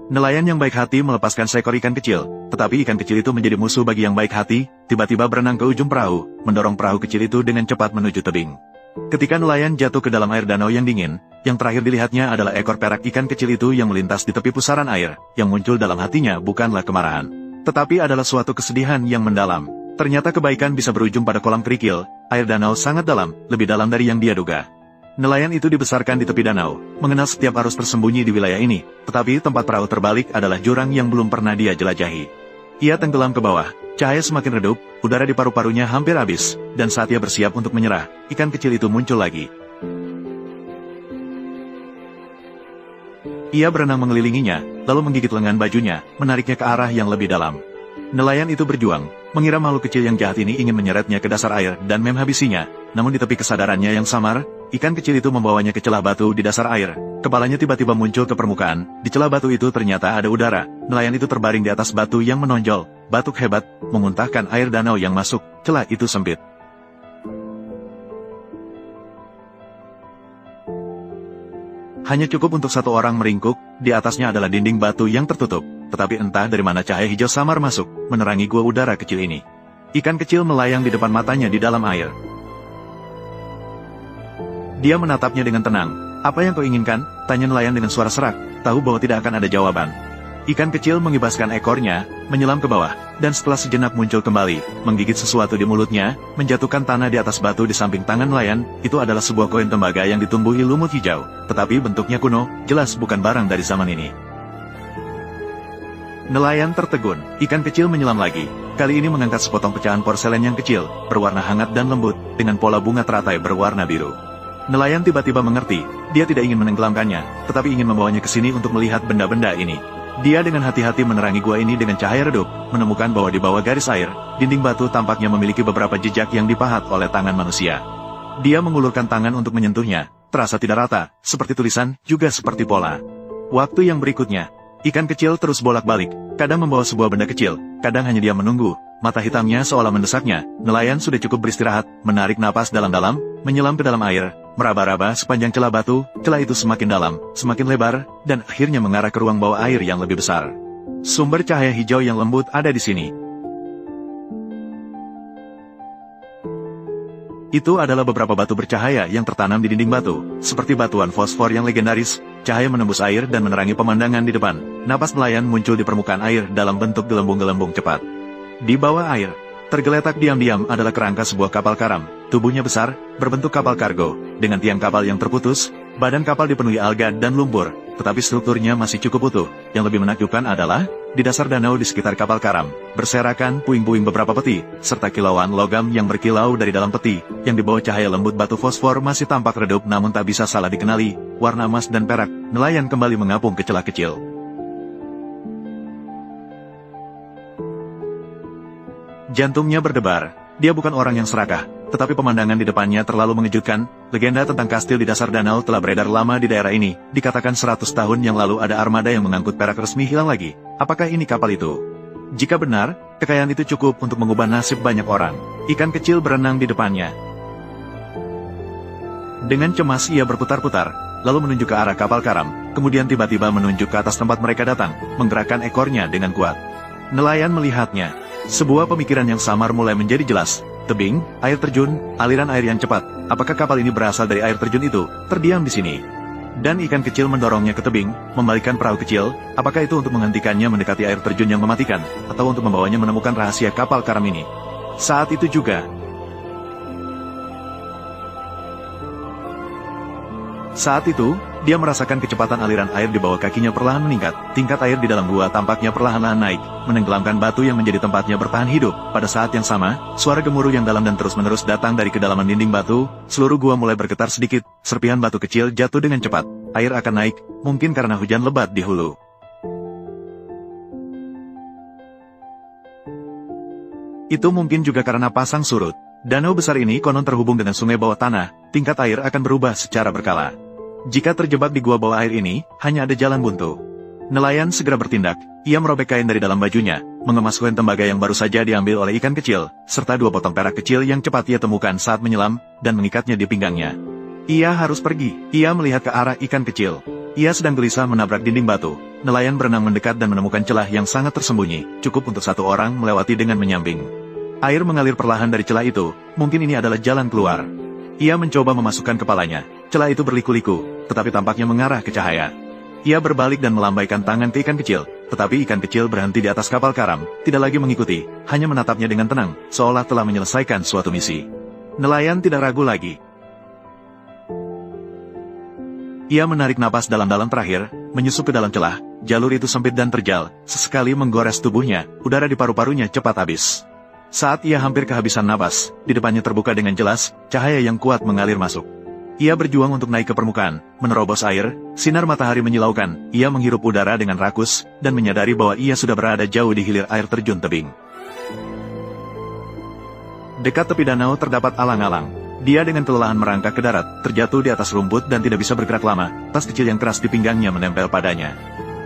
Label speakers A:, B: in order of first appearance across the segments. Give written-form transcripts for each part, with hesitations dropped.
A: Nelayan yang baik hati melepaskan seekor ikan kecil, tetapi ikan kecil itu menjadi musuh bagi yang baik hati, tiba-tiba berenang ke ujung perahu, mendorong perahu kecil itu dengan cepat menuju tebing. Ketika nelayan jatuh ke dalam air danau yang dingin, yang terakhir dilihatnya adalah ekor perak ikan kecil itu yang melintas di tepi pusaran air. Yang muncul dalam hatinya bukanlah kemarahan, tetapi adalah suatu kesedihan yang mendalam. Ternyata kebaikan bisa berujung pada kolam kerikil. Air danau sangat dalam, lebih dalam dari yang dia duga. Nelayan itu dibesarkan di tepi danau, mengenal setiap arus tersembunyi di wilayah ini, tetapi tempat perahu terbalik adalah jurang yang belum pernah dia jelajahi. Ia tenggelam ke bawah, cahaya semakin redup, udara di paru-parunya hampir habis, dan saat ia bersiap untuk menyerah, ikan kecil itu muncul lagi. Ia berenang mengelilinginya, lalu menggigit lengan bajunya, menariknya ke arah yang lebih dalam. Nelayan itu berjuang, mengira makhluk kecil yang jahat ini ingin menyeretnya ke dasar air dan menghabisinya, namun di tepi kesadarannya yang samar, ikan kecil itu membawanya ke celah batu di dasar air. Kepalanya tiba-tiba muncul ke permukaan, di celah batu itu ternyata ada udara. Nelayan itu terbaring di atas batu yang menonjol, batuk hebat, memuntahkan air danau yang masuk, celah itu sempit. Hanya cukup untuk satu orang meringkuk, di atasnya adalah dinding batu yang tertutup. Tetapi entah dari mana cahaya hijau samar masuk, menerangi gua udara kecil ini. Ikan kecil melayang di depan matanya di dalam air. Dia menatapnya dengan tenang. "Apa yang kau inginkan?" tanya nelayan dengan suara serak, tahu bahwa tidak akan ada jawaban. Ikan kecil mengibaskan ekornya, menyelam ke bawah, dan setelah sejenak muncul kembali, menggigit sesuatu di mulutnya, menjatuhkan tanah di atas batu di samping tangan nelayan. Itu adalah sebuah koin tembaga yang ditumbuhi lumut hijau, tetapi bentuknya kuno, jelas bukan barang dari zaman ini. Nelayan tertegun, ikan kecil menyelam lagi, kali ini mengangkat sepotong pecahan porselen yang kecil, berwarna hangat dan lembut, dengan pola bunga teratai berwarna biru. Nelayan tiba-tiba mengerti, dia tidak ingin menenggelamkannya, tetapi ingin membawanya ke sini untuk melihat benda-benda ini. Dia dengan hati-hati menerangi gua ini dengan cahaya redup, menemukan bahwa di bawah garis air, dinding batu tampaknya memiliki beberapa jejak yang dipahat oleh tangan manusia. Dia mengulurkan tangan untuk menyentuhnya, terasa tidak rata, seperti tulisan, juga seperti pola. Waktu yang berikutnya, ikan kecil terus bolak-balik, kadang membawa sebuah benda kecil, kadang hanya dia menunggu. Mata hitamnya seolah mendesaknya. Nelayan sudah cukup beristirahat, menarik napas dalam-dalam, menyelam ke dalam air, meraba-raba sepanjang celah batu. Celah itu semakin dalam, semakin lebar, dan akhirnya mengarah ke ruang bawah air yang lebih besar. Sumber cahaya hijau yang lembut ada di sini. Itu adalah beberapa batu bercahaya yang tertanam di dinding batu, seperti batuan fosfor yang legendaris. Cahaya menembus air dan menerangi pemandangan di depan. Napas nelayan muncul di permukaan air dalam bentuk gelembung-gelembung cepat. Di bawah air, tergeletak diam-diam adalah kerangka sebuah kapal karam. Tubuhnya besar, berbentuk kapal kargo, dengan tiang kapal yang terputus. Badan kapal dipenuhi alga dan lumpur, tetapi strukturnya masih cukup utuh. Yang lebih menakjubkan adalah, di dasar danau di sekitar kapal karam, berserakan puing-puing beberapa peti, serta kilauan logam yang berkilau dari dalam peti, yang di bawah cahaya lembut batu fosfor masih tampak redup namun tak bisa salah dikenali, warna emas dan perak. Nelayan kembali mengapung ke celah kecil. Jantungnya berdebar. Dia bukan orang yang serakah, tetapi pemandangan di depannya terlalu mengejutkan. Legenda tentang kastil di dasar danau telah beredar lama di daerah ini. Dikatakan 100 tahun yang lalu ada armada yang mengangkut perak resmi hilang lagi. Apakah ini kapal itu? Jika benar, kekayaan itu cukup untuk mengubah nasib banyak orang. Ikan kecil berenang di depannya. Dengan cemas ia berputar-putar, lalu menunjuk ke arah kapal karam, kemudian tiba-tiba menunjuk ke atas tempat mereka datang, menggerakkan ekornya dengan kuat. Nelayan melihatnya. Sebuah pemikiran yang samar mulai menjadi jelas. Tebing, air terjun, aliran air yang cepat. Apakah kapal ini berasal dari air terjun itu? Terdiam di sini. Dan ikan kecil mendorongnya ke tebing, membalikkan perahu kecil. Apakah itu untuk menghentikannya mendekati air terjun yang mematikan, atau untuk membawanya menemukan rahasia kapal karam ini? Saat itu juga, dia merasakan kecepatan aliran air di bawah kakinya perlahan meningkat. Tingkat air di dalam gua tampaknya perlahan-lahan naik, menenggelamkan batu yang menjadi tempatnya bertahan hidup. Pada saat yang sama, suara gemuruh yang dalam dan terus-menerus datang dari kedalaman dinding batu. Seluruh gua mulai bergetar sedikit, serpihan batu kecil jatuh dengan cepat. Air akan naik, mungkin karena hujan lebat di hulu. Itu mungkin juga karena pasang surut. Danau besar ini konon terhubung dengan sungai bawah tanah, tingkat air akan berubah secara berkala. Jika terjebak di gua bawah air ini, hanya ada jalan buntu. Nelayan segera bertindak, ia merobek kain dari dalam bajunya, mengemas koin tembaga yang baru saja diambil oleh ikan kecil, serta 2 potong perak kecil yang cepat ia temukan saat menyelam, dan mengikatnya di pinggangnya. Ia harus pergi, ia melihat ke arah ikan kecil. Ia sedang gelisah menabrak dinding batu, nelayan berenang mendekat dan menemukan celah yang sangat tersembunyi, cukup untuk satu orang melewati dengan menyamping. Air mengalir perlahan dari celah itu, mungkin ini adalah jalan keluar. Ia mencoba memasukkan kepalanya, celah itu berliku-liku, tetapi tampaknya mengarah ke cahaya. Ia berbalik dan melambaikan tangan ke ikan kecil, tetapi ikan kecil berhenti di atas kapal karam, tidak lagi mengikuti, hanya menatapnya dengan tenang, seolah telah menyelesaikan suatu misi. Nelayan tidak ragu lagi. Ia menarik napas dalam-dalam terakhir, menyusup ke dalam celah, jalur itu sempit dan terjal, sesekali menggores tubuhnya, udara di paru-parunya cepat habis. Saat ia hampir kehabisan napas, di depannya terbuka dengan jelas, cahaya yang kuat mengalir masuk. Ia berjuang untuk naik ke permukaan, menerobos air, sinar matahari menyilaukan, ia menghirup udara dengan rakus, dan menyadari bahwa ia sudah berada jauh di hilir air terjun tebing. Dekat tepi danau terdapat alang-alang. Dia dengan kelelahan merangkak ke darat, terjatuh di atas rumput dan tidak bisa bergerak lama, tas kecil yang keras di pinggangnya menempel padanya.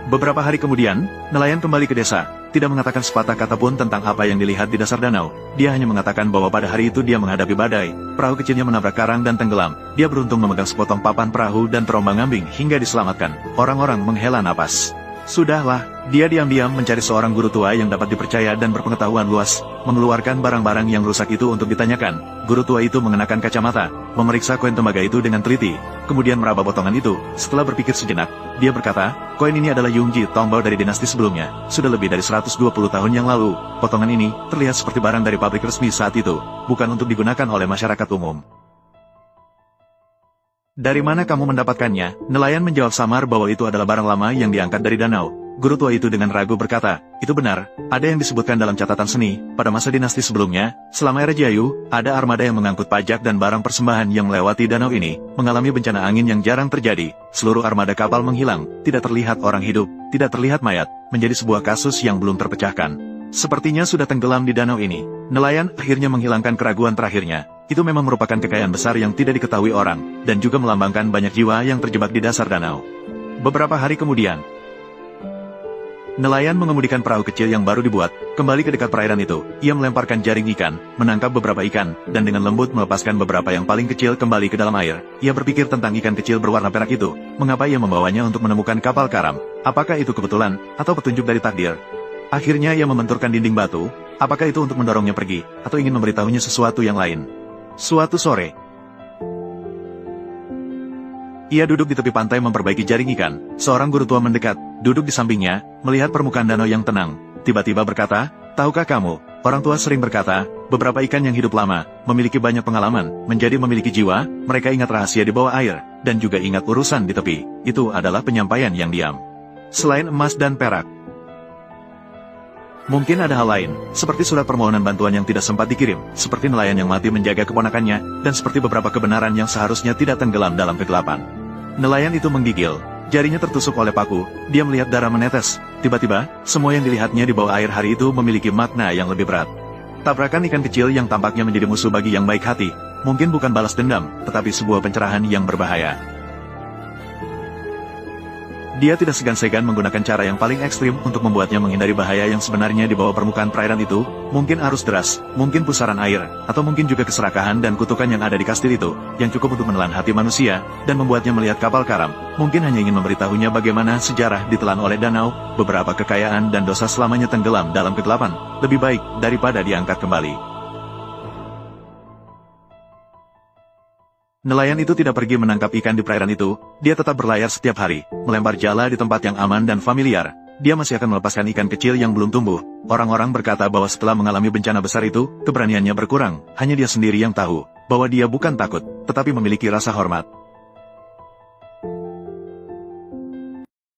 A: Beberapa hari kemudian, nelayan kembali ke desa, tidak mengatakan sepatah kata pun tentang apa yang dilihat di dasar danau. Dia hanya mengatakan bahwa pada hari itu dia menghadapi badai, perahu kecilnya menabrak karang dan tenggelam. Dia beruntung memegang sepotong papan perahu dan terombang-ambing hingga diselamatkan. Orang-orang menghela napas. Sudahlah, dia diam-diam mencari seorang guru tua yang dapat dipercaya dan berpengetahuan luas, mengeluarkan barang-barang yang rusak itu untuk ditanyakan. Guru tua itu mengenakan kacamata, memeriksa koin tembaga itu dengan teliti, kemudian meraba potongan itu. Setelah berpikir sejenak, dia berkata, koin ini adalah Yungji Tongbao dari dinasti sebelumnya, sudah lebih dari 120 tahun yang lalu. Potongan ini terlihat seperti barang dari pabrik resmi saat itu, bukan untuk digunakan oleh masyarakat umum. Dari mana kamu mendapatkannya? Nelayan menjawab samar bahwa itu adalah barang lama yang diangkat dari danau. Guru tua itu dengan ragu berkata, itu benar, ada yang disebutkan dalam catatan seni, pada masa dinasti sebelumnya, selama era Jiayu, ada armada yang mengangkut pajak dan barang persembahan yang melewati danau ini, mengalami bencana angin yang jarang terjadi, seluruh armada kapal menghilang, tidak terlihat orang hidup, tidak terlihat mayat, menjadi sebuah kasus yang belum terpecahkan. Sepertinya sudah tenggelam di danau ini. Nelayan akhirnya menghilangkan keraguan terakhirnya. Itu memang merupakan kekayaan besar yang tidak diketahui orang, dan juga melambangkan banyak jiwa yang terjebak di dasar danau. Beberapa hari kemudian, nelayan mengemudikan perahu kecil yang baru dibuat, kembali ke dekat perairan itu. Ia melemparkan jaring ikan, menangkap beberapa ikan, dan dengan lembut melepaskan beberapa yang paling kecil kembali ke dalam air. Ia berpikir tentang ikan kecil berwarna perak itu, mengapa ia membawanya untuk menemukan kapal karam. Apakah itu kebetulan, atau petunjuk dari takdir? Akhirnya ia membenturkan dinding batu, apakah itu untuk mendorongnya pergi, atau ingin memberitahunya sesuatu yang lain. Suatu sore, ia duduk di tepi pantai memperbaiki jaring ikan. Seorang guru tua mendekat, duduk di sampingnya, melihat permukaan danau yang tenang. Tiba-tiba berkata, tahukah kamu, orang tua sering berkata, beberapa ikan yang hidup lama, memiliki banyak pengalaman, menjadi memiliki jiwa, mereka ingat rahasia di bawah air, dan juga ingat urusan di tepi. Itu adalah penyampaian yang diam. Selain emas dan perak, mungkin ada hal lain, seperti surat permohonan bantuan yang tidak sempat dikirim, seperti nelayan yang mati menjaga keponakannya, dan seperti beberapa kebenaran yang seharusnya tidak tenggelam dalam kegelapan. Nelayan itu menggigil, jarinya tertusuk oleh paku, dia melihat darah menetes. Tiba-tiba, semua yang dilihatnya di bawah air hari itu memiliki makna yang lebih berat. Tabrakan ikan kecil yang tampaknya menjadi musuh bagi yang baik hati, mungkin bukan balas dendam, tetapi sebuah pencerahan yang berbahaya. Dia tidak segan-segan menggunakan cara yang paling ekstrim untuk membuatnya menghindari bahaya yang sebenarnya di bawah permukaan perairan itu, mungkin arus deras, mungkin pusaran air, atau mungkin juga keserakahan dan kutukan yang ada di kastil itu, yang cukup untuk menelan hati manusia, dan membuatnya melihat kapal karam, mungkin hanya ingin memberitahunya bagaimana sejarah ditelan oleh danau, beberapa kekayaan dan dosa selamanya tenggelam dalam kegelapan, lebih baik daripada diangkat kembali. Nelayan itu tidak pergi menangkap ikan di perairan itu, dia tetap berlayar setiap hari, melempar jala di tempat yang aman dan familiar. Dia masih akan melepaskan ikan kecil yang belum tumbuh. Orang-orang berkata bahwa setelah mengalami bencana besar itu, keberaniannya berkurang. Hanya dia sendiri yang tahu bahwa dia bukan takut, tetapi memiliki rasa hormat.